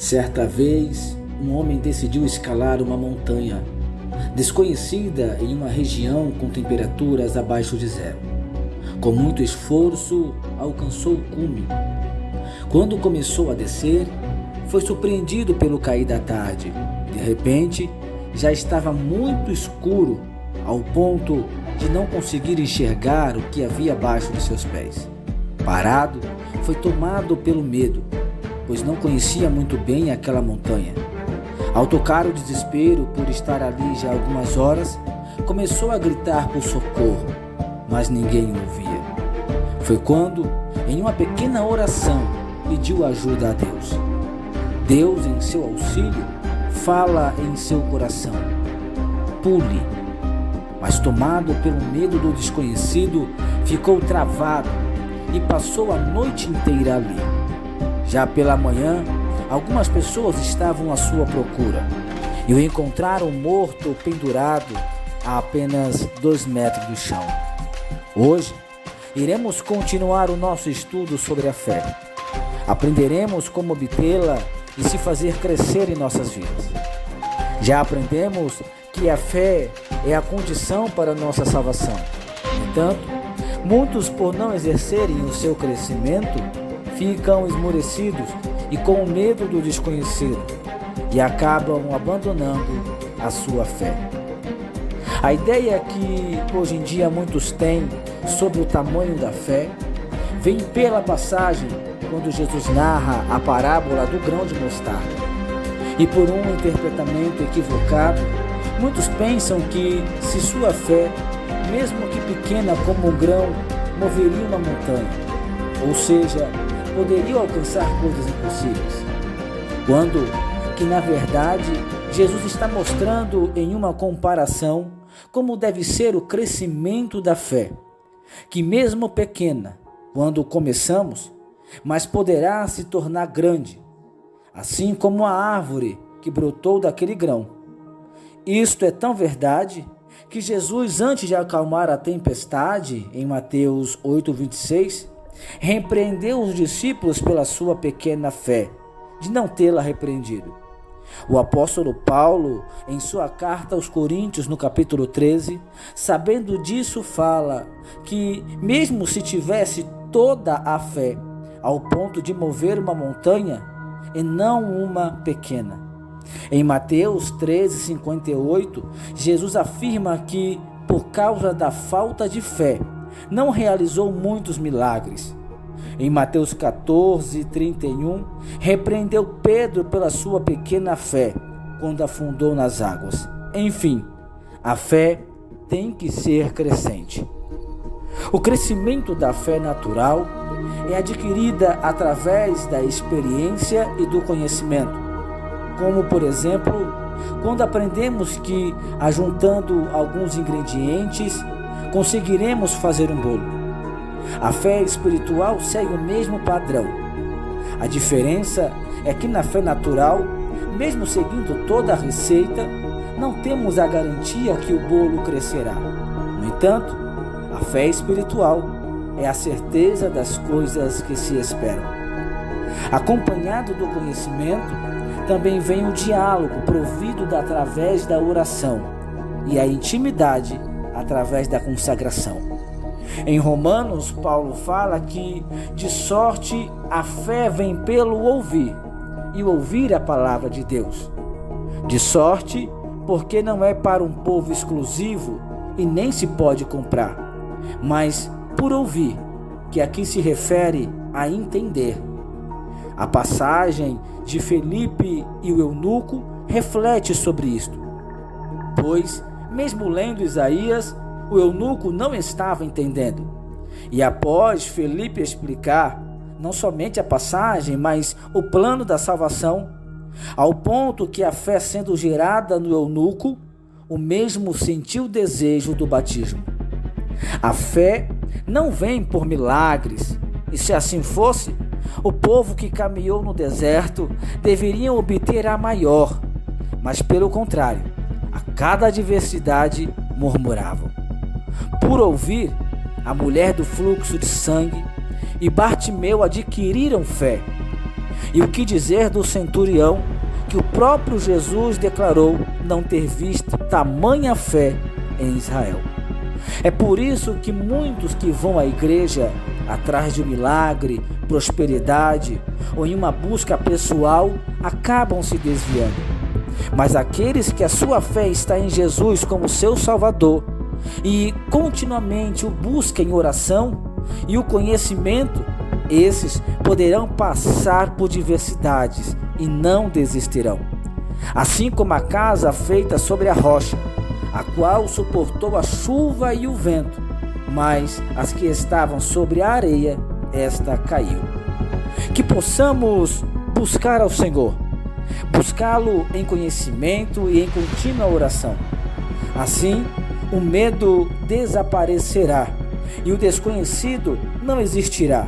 Certa vez, um homem decidiu escalar uma montanha desconhecida em uma região com temperaturas abaixo de zero. Com muito esforço, alcançou o cume. Quando começou a descer, foi surpreendido pelo cair da tarde. De repente, já estava muito escuro, ao ponto de não conseguir enxergar o que havia abaixo de seus pés. Parado, foi tomado pelo medo, pois não conhecia muito bem aquela montanha. Ao tocar o desespero por estar ali já algumas horas, começou a gritar por socorro, mas ninguém o ouvia. Foi quando, em uma pequena oração, pediu ajuda a Deus. Deus, em seu auxílio, fala em seu coração: pule. Mas tomado pelo medo do desconhecido, ficou travado e passou a noite inteira ali. Já pela manhã, algumas pessoas estavam à sua procura e o encontraram morto pendurado a apenas 2 metros do chão. Hoje, iremos continuar o nosso estudo sobre a fé. Aprenderemos como obtê-la e se fazer crescer em nossas vidas. Já aprendemos que a fé é a condição para a nossa salvação. No entanto, muitos, por não exercerem o seu crescimento, ficam esmorecidos e com medo do desconhecido e acabam abandonando a sua fé. A ideia que hoje em dia muitos têm sobre o tamanho da fé vem pela passagem quando Jesus narra a parábola do grão de mostarda. E por um interpretamento equivocado, muitos pensam que se sua fé, mesmo que pequena como um grão, moveria uma montanha, ou seja, poderia alcançar coisas impossíveis, quando que na verdade Jesus está mostrando em uma comparação como deve ser o crescimento da fé, que mesmo pequena, quando começamos, mas poderá se tornar grande, assim como a árvore que brotou daquele grão. Isto é tão verdade que Jesus, antes de acalmar a tempestade, em Mateus 8:26, repreendeu os discípulos pela sua pequena fé, de não tê-la repreendido. O apóstolo Paulo, em sua carta aos Coríntios, no capítulo 13, sabendo disso, fala que mesmo se tivesse toda a fé, ao ponto de mover uma montanha, e não uma pequena. Em Mateus 13:58, Jesus afirma que, por causa da falta de fé, não realizou muitos milagres. Em Mateus 14:31, repreendeu Pedro pela sua pequena fé, quando afundou nas águas. Enfim, a fé tem que ser crescente. O crescimento da fé natural é adquirida através da experiência e do conhecimento, como, por exemplo, quando aprendemos que, ajuntando alguns ingredientes, conseguiremos fazer um bolo. A fé espiritual segue o mesmo padrão. A diferença é que na fé natural, mesmo seguindo toda a receita, não temos a garantia que o bolo crescerá. No entanto, a fé espiritual é a certeza das coisas que se esperam. Acompanhado do conhecimento, também vem o diálogo provido através da oração e a intimidade através da consagração. Em Romanos, Paulo fala que, de sorte, a fé vem pelo ouvir, e ouvir a palavra de Deus. De sorte, porque não é para um povo exclusivo e nem se pode comprar, mas por ouvir, que aqui se refere a entender. A passagem de Felipe e o eunuco reflete sobre isto, pois, mesmo lendo Isaías, o eunuco não estava entendendo. E após Felipe explicar não somente a passagem, mas o plano da salvação, ao ponto que a fé sendo gerada no eunuco, o mesmo sentiu o desejo do batismo. A fé não vem por milagres, e se assim fosse, o povo que caminhou no deserto deveria obter a maior, mas pelo contrário, a cada adversidade murmuravam. Por ouvir, a mulher do fluxo de sangue e Bartimeu adquiriram fé. E o que dizer do centurião, que o próprio Jesus declarou não ter visto tamanha fé em Israel? É por isso que muitos que vão à igreja atrás de um milagre, prosperidade ou em uma busca pessoal acabam se desviando. Mas aqueles que a sua fé está em Jesus como seu Salvador e continuamente o buscam em oração e o conhecimento, esses poderão passar por diversidades e não desistirão. Assim como a casa feita sobre a rocha, a qual suportou a chuva e o vento, mas as que estavam sobre a areia, esta caiu. Que possamos buscar ao Senhor, buscá-lo em conhecimento e em contínua oração. Assim, o medo desaparecerá e o desconhecido não existirá.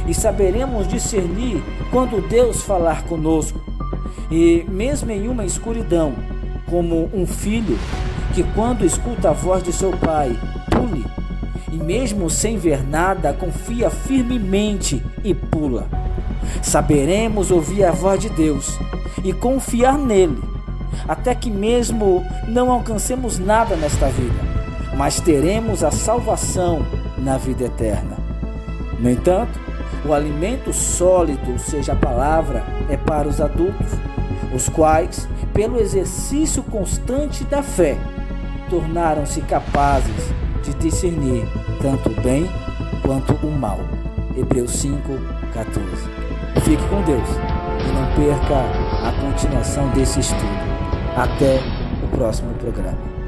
E saberemos discernir quando Deus falar conosco. E mesmo em uma escuridão, como um filho que quando escuta a voz de seu pai, pule, e mesmo sem ver nada, confia firmemente e pula. Saberemos ouvir a voz de Deus e confiar nele, até que mesmo não alcancemos nada nesta vida, mas teremos a salvação na vida eterna. No entanto, o alimento sólido, ou seja, a palavra, é para os adultos, os quais, pelo exercício constante da fé, tornaram-se capazes de discernir tanto o bem quanto o mal. Hebreus 5:14. Fique com Deus e não perca a continuação desse estudo. Até o próximo programa.